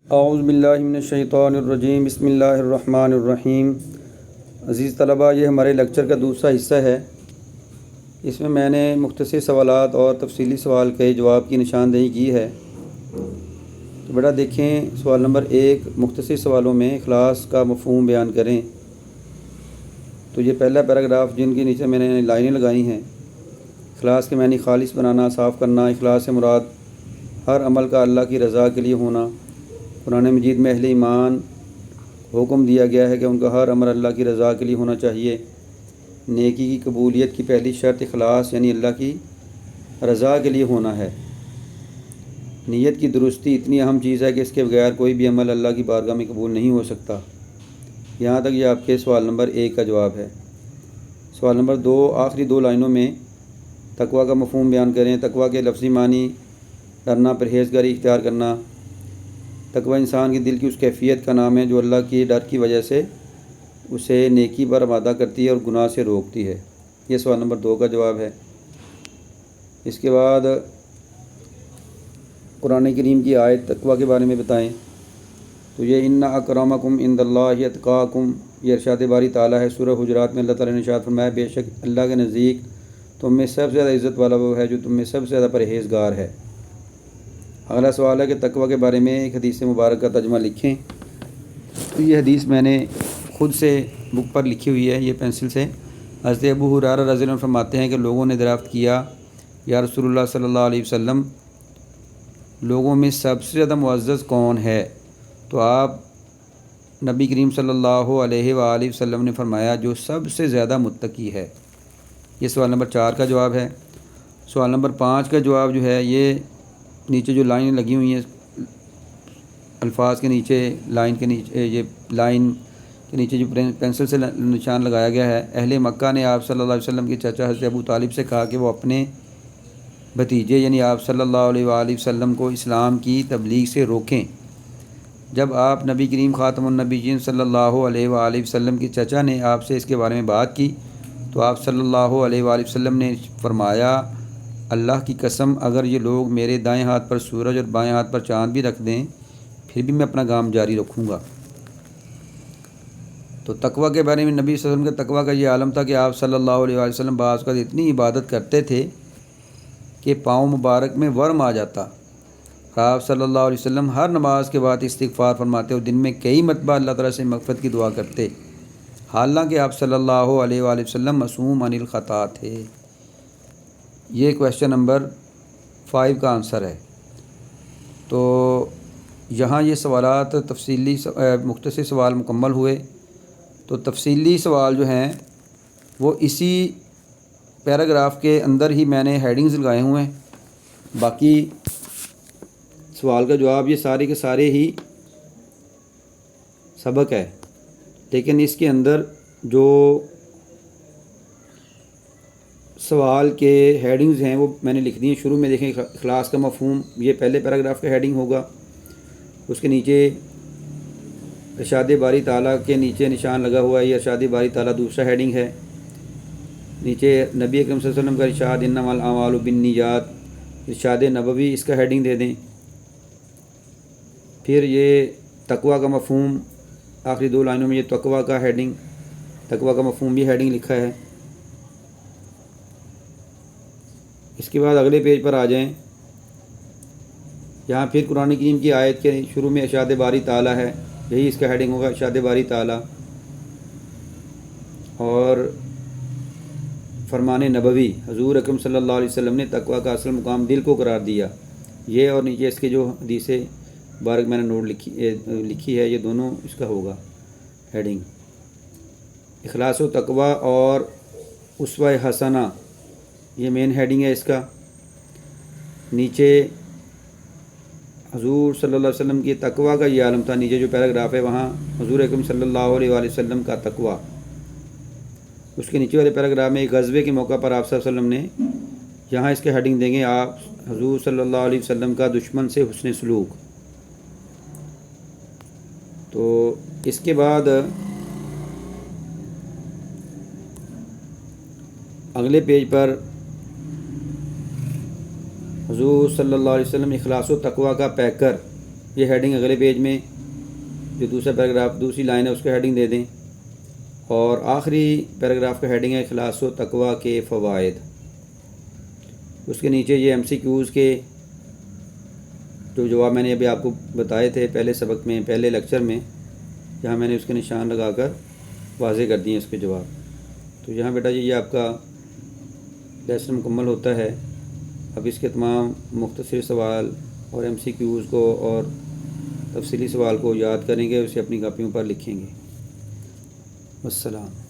اعوذ باللہ من الشیطان الرجیم، بسم اللہ الرحمن الرحیم۔ عزیز طلباء، یہ ہمارے لیکچر کا دوسرا حصہ ہے۔ اس میں نے مختصر سوالات اور تفصیلی سوال کے جواب کی نشاندہی کی ہے۔ تو بیٹا دیکھیں، سوال نمبر 1، مختصر سوالوں میں اخلاص کا مفہوم بیان کریں۔ تو یہ پہلا پیراگراف جن کے نیچے میں نے لائنیں لگائی ہیں، اخلاص کے معنی خالص بنانا، صاف کرنا۔ اخلاص سے مراد ہر عمل کا اللہ کی رضا کے لیے ہونا۔ قرآن مجید میں اہل ایمان کو حکم دیا گیا ہے کہ ان کا ہر عمل اللہ کی رضا کے لیے ہونا چاہیے۔ نیکی کی قبولیت کی پہلی شرط اخلاص یعنی اللہ کی رضا کے لیے ہونا ہے۔ نیت کی درستی اتنی اہم چیز ہے کہ اس کے بغیر کوئی بھی عمل اللہ کی بارگاہ میں قبول نہیں ہو سکتا۔ یہاں تک یہ آپ کے سوال نمبر 1 کا جواب ہے۔ سوال نمبر 2، آخری 2 لائنوں میں تقویٰ کا مفہوم بیان کریں۔ تقویٰ کے لفظی معنی ڈرنا، پرہیزگاری اختیار کرنا۔ تقویٰ انسان کے دل کی اس کیفیت کا نام ہے جو اللہ کی ڈر کی وجہ سے اسے نیکی پر آمادہ کرتی ہے اور گناہ سے روکتی ہے۔ یہ سوال نمبر 2 کا جواب ہے۔ اس کے بعد قرآن کریم کی آیت تقویٰ کے بارے میں بتائیں۔ تو یہ ان اکرمکم عند اللہ اتقاکم، یہ ارشاد باری تعالیٰ ہے۔ سورہ حجرات میں اللہ تعالیٰ نے ارشاد فرمایا، بے شک اللہ کے نزدیک تم میں سب سے زیادہ عزت والا وہ ہے جو تم میں سب سے زیادہ پرہیزگار ہے۔ اگلا سوال ہے کہ تقویٰ کے بارے میں ایک حدیث مبارک کا ترجمہ لکھیں۔ تو یہ حدیث میں نے خود سے بک پر لکھی ہوئی ہے، یہ پینسل سے۔ حضرت ابو ہریرہ رضی اللہ عنہ فرماتے ہیں کہ لوگوں نے دریافت کیا، یا رسول اللہ صلی اللہ علیہ وسلم، لوگوں میں سب سے زیادہ معزز کون ہے؟ تو آپ نبی کریم صلی اللہ علیہ وآلہ وسلم نے فرمایا، جو سب سے زیادہ متقی ہے۔ یہ سوال نمبر 4 کا جواب ہے۔ سوال نمبر 5 کا جواب جو ہے، یہ نیچے جو لائنیں لگی ہوئی ہیں الفاظ کے نیچے، لائن کے نیچے، یہ لائن کے نیچے جو پینسل سے نشان لگایا گیا ہے، اہل مکہ نے آپ صلی اللہ علیہ وسلم کے چچا حضرت ابو طالب سے کہا کہ وہ اپنے بھتیجے یعنی آپ صلی اللہ علیہ وآلہ وسلم کو اسلام کی تبلیغ سے روکیں۔ جب آپ نبی کریم خاتم النبیین صلی اللہ علیہ وآلہ وسلم کے چچا نے آپ سے اس کے بارے میں بات کی تو آپ صلی اللہ علیہ وآلہ وسلم نے فرمایا، اللہ کی قسم، اگر یہ لوگ میرے دائیں ہاتھ پر سورج اور بائیں ہاتھ پر چاند بھی رکھ دیں پھر بھی میں اپنا کام جاری رکھوں گا۔ تو تقویٰ کے بارے میں نبی صلی اللہ علیہ وسلم کے تقویٰ کا یہ عالم تھا کہ آپ صلی اللہ علیہ وآلہ وسلم بعض اوقات اتنی عبادت کرتے تھے کہ پاؤں مبارک میں ورم آ جاتا۔ آپ صلی اللہ علیہ وسلم ہر نماز کے بعد استغفار فرماتے اور دن میں کئی مرتبہ اللہ تعالیٰ سے مغفرت کی دعا کرتے، حالانکہ آپ صلی اللہ علیہ وآلہ وسلم معصوم عن الخطا تھے۔ یہ کویشچن نمبر 5 کا آنسر ہے۔ تو یہاں یہ سوالات تفصیلی مختصر سوال مکمل ہوئے۔ تو تفصیلی سوال جو ہیں وہ اسی پیراگراف کے اندر ہی میں نے ہیڈنگز لگائے ہوئے ہیں۔ باقی سوال کا جواب یہ سارے کے سارے ہی سبق ہے، لیکن اس کے اندر جو سوال کے ہیڈنگز ہیں وہ میں نے لکھ دی ہیں۔ شروع میں دیکھیں، اخلاص کا مفہوم، یہ پہلے پیراگراف کا ہیڈنگ ہوگا۔ اس کے نیچے ارشاد باری تعالیٰ کے نیچے نشان لگا ہوا ہے، یہ ارشاد باری تعالیٰ دوسرا ہیڈنگ ہے۔ نیچے نبی اکرم صلی اللہ علیہ وسلم کا ارشاد انما الاعمال بالنیات، ارشاد نبوی، اس کا ہیڈنگ دے دیں۔ پھر یہ تقویٰ کا مفہوم، آخری 2 لائنوں میں یہ تقویٰ کا ہیڈنگ، تقویٰ کا مفہوم بھی ہیڈنگ لکھا ہے۔ اس کے بعد اگلے پیج پر آ جائیں، یہاں پھر قرآن کریم کی آیت کے شروع میں ارشاد باری تعالیٰ ہے، یہی اس کا ہیڈنگ ہوگا، ارشاد باری تعالیٰ۔ اور فرمان نبوی، حضور اکرم صلی اللہ علیہ وسلم نے تقویٰ کا اصل مقام دل کو قرار دیا۔ یہ اور نیچے اس کے جو حدیث مبارک میں نے نوٹ لکھی ہے، یہ دونوں اس کا ہوگا ہیڈنگ۔ اخلاص و تقویٰ اور اسوہ حسنہ، یہ مین ہیڈنگ ہے اس کا۔ نیچے حضور صلی اللہ علیہ وسلم کی تقویٰ کا یہ عالم تھا، نیچے جو پیراگراف ہے وہاں حضور اکرم صلی اللہ علیہ وآلہ وسلم کا تقویٰ۔ اس کے نیچے والے پیراگراف میں ایک غزوے کے موقع پر آپ صلی اللہ علیہ وسلم نے، یہاں اس کے ہیڈنگ دیں گے، آپ حضور صلی اللہ علیہ وسلم کا دشمن سے حسن سلوک۔ تو اس کے بعد اگلے پیج پر حضور صلی اللہ علیہ وسلم اخلاص و تقویٰ کا پیکر یہ ہیڈنگ اگلے پیج میں جو دوسرا پیراگراف دوسری لائن ہے اس کو ہیڈنگ دے دیں، اور آخری پیراگراف کا ہیڈنگ ہے اخلاص و تقوی کے فوائد۔ اس کے نیچے یہ MCQs کے جو جواب میں نے ابھی آپ کو بتائے تھے پہلے سبق میں، پہلے لیکچر میں، یہاں میں نے اس کے نشان لگا کر واضح کر دیے اس کے جواب۔ تو یہاں بیٹا یہ آپ کا لیسن مکمل ہوتا ہے۔ اب اس کے تمام مختصر سوال اور MCQs کو اور تفصیلی سوال کو یاد کریں گے، اسے اپنی کاپیوں پر لکھیں گے۔ والسلام۔